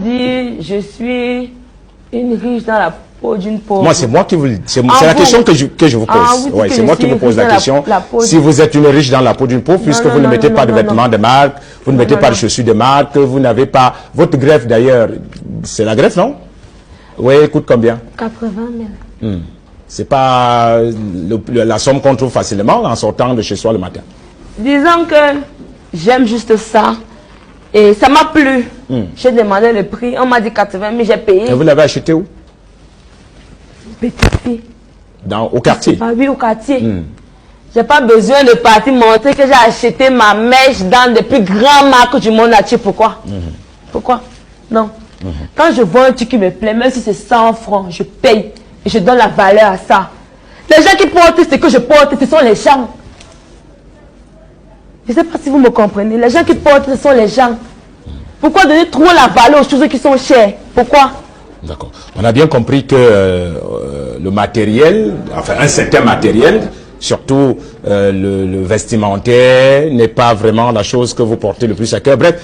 dit, je suis une riche dans la peau d'une pauvre. Moi, c'est moi qui vous le dis. C'est la question que je vous pose. Ouais, c'est moi qui vous pose la question. Si vous êtes une riche dans la peau d'une pauvre, puisque vous ne mettez pas de vêtements de marque, vous ne mettez pas de chaussures de marque, vous n'avez pas... Votre greffe, d'ailleurs, c'est la greffe, non? Oui, coûte combien? 80 000. C'est pas la somme qu'on trouve facilement en sortant de chez soi le matin. Disons que j'aime juste ça. Et ça m'a plu. J'ai demandé le prix. On m'a dit 80 000, j'ai payé. Et vous l'avez acheté où? Petite fille. Au quartier? Ah oui, au quartier. J'ai pas besoin de partir montrer que j'ai acheté ma mèche dans les plus grandes marques du monde entier. Pourquoi? Pourquoi? Non. Quand je vois un truc qui me plaît, même si c'est 100 francs, je paye. Et je donne la valeur à ça. Les gens qui portent ce que je porte, ce sont les gens. Je ne sais pas si vous me comprenez. Les gens qui portent, ce sont les gens. Pourquoi donner trop la valeur aux choses qui sont chères? Pourquoi? D'accord. On a bien compris que le matériel, enfin un certain matériel, surtout le vestimentaire, n'est pas vraiment la chose que vous portez le plus à cœur. Bref,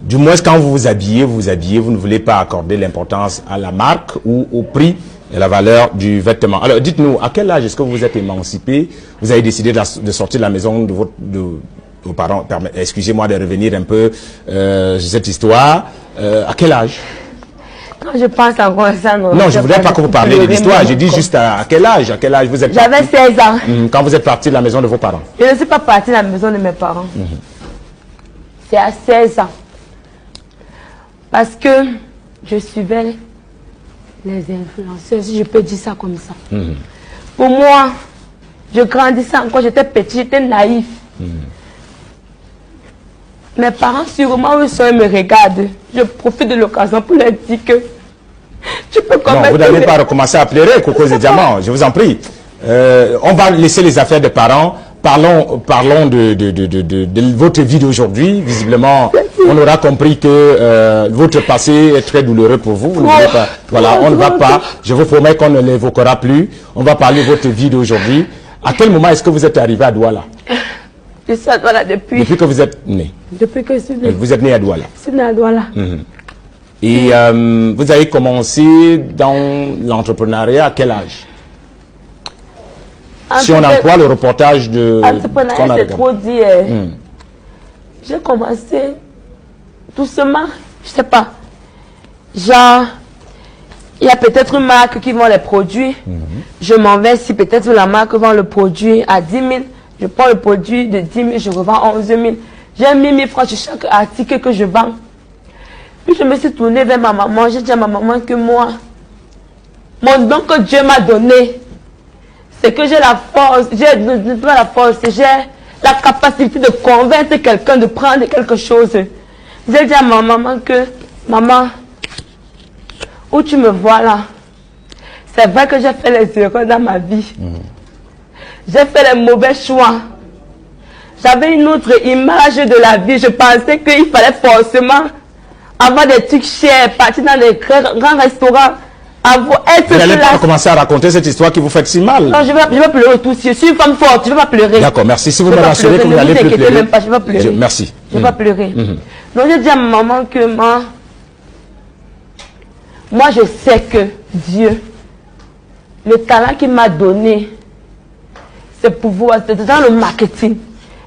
du moins quand vous vous habillez, vous ne voulez pas accorder l'importance à la marque ou au prix et la valeur du vêtement. Alors dites-nous, à quel âge est-ce que vous vous êtes émancipé? Vous avez décidé de sortir de la maison de vos parents. Excusez-moi de revenir un peu sur cette histoire. À quel âge? Quand je pense encore à ça, non. Non, je ne voudrais pas que vous parliez de l'histoire. J'ai dit juste à quel âge vous êtes parti? J'avais 16 ans. Quand vous êtes parti de la maison de vos parents? Je ne suis pas parti de la maison de mes parents. C'est à 16 ans. Parce que je suivais les influenceurs, si je peux dire ça comme ça. Pour moi, je grandissais encore, j'étais petit, j'étais naïf. Mes parents, sûrement, eux, ils me regardent. Je profite de l'occasion pour leur dire que tu peux commettre... Non, vous n'allez pas recommencer à pleurer, Coco de Diamant, je vous en prie. On va laisser les affaires des parents. Parlons de votre vie d'aujourd'hui. Visiblement, on aura compris que votre passé est très douloureux pour vous. Vous ne voulez pas, voilà, on ne va pas, je vous promets qu'on ne l'évoquera plus. On va parler de votre vie d'aujourd'hui. À quel moment est-ce que vous êtes arrivé à Douala? Je suis à Douala depuis que vous êtes né. Depuis que je suis né. Vous êtes né à Douala. Je suis né à Douala. Et vous avez commencé dans l'entrepreneuriat à quel âge? Si on emploie le reportage de... Entrepreneuriat, c'est trop dit. J'ai commencé doucement, je sais pas. Genre, il y a peut-être une marque qui vend les produits. Je m'en vais si peut-être la marque vend le produit à 10 000. Je prends le produit de 10 000, je revends 11 000. J'ai mis 1000 francs sur chaque article que je vends. Puis je me suis tournée vers ma maman. J'ai dit à ma maman que moi, mon don que Dieu m'a donné, c'est que j'ai la force, pas la force, j'ai la capacité de convaincre quelqu'un de prendre quelque chose. J'ai dit à ma maman que, maman, où tu me vois là, c'est vrai que j'ai fait les erreurs dans ma vie. J'ai fait les mauvais choix. J'avais une autre image de la vie. Je pensais qu'il fallait forcément avoir des trucs chers, partir dans des grands restaurants. Vous n'allez pas commencer à raconter cette histoire qui vous fait si mal. Non, je vais pleurer tout. Je suis une femme forte, je ne vais pas pleurer. D'accord, merci. Si vous me rassurez que vous n'allez plus pleurer. Même pas, je vais pas pleurer. Merci. Je ne vais pas pleurer. Donc j'ai dit à ma maman que moi je sais que Dieu, le talent qu'il m'a donné, c'est pour vous, c'est dans le marketing.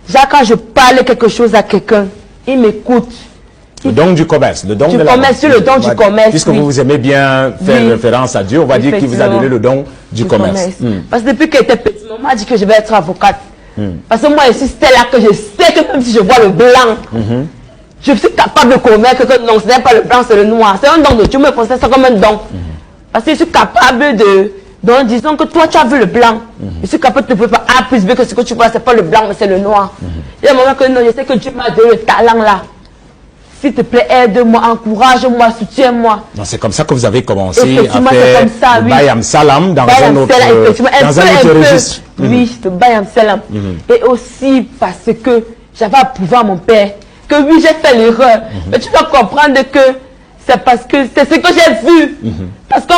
Genre quand je parle quelque chose à quelqu'un, il m'écoute. Le don du commerce, le don du commerce, le don du commerce. Puisque vous aimez bien faire référence à Dieu, on va dire qu'il vous a donné le don du commerce. Parce que depuis que j'étais petite, maman m'a dit que je vais être avocate. Parce que moi, je suis là que je sais que même si je vois le blanc, je suis capable de convaincre que non, ce n'est pas le blanc, c'est le noir. C'est un don de Dieu, mais je ça comme un don. Parce que je suis capable de... Donc disons que toi, tu as vu le blanc. Je suis capable de te faire A plus B que ce que tu vois, c'est pas le blanc, mais c'est le noir. Et à un moment que non, je sais que Dieu m'a donné le talent là. S'il te plaît, aide-moi, encourage-moi, soutiens-moi. C'est comme ça que vous avez commencé à faire le Bayam Salam dans un autre registre. Oui, le Bayam Salam. Et aussi parce que j'avais approuvé à mon père que oui, j'ai fait l'erreur. Mais tu dois comprendre que c'est parce que c'est ce que j'ai vu. Parce que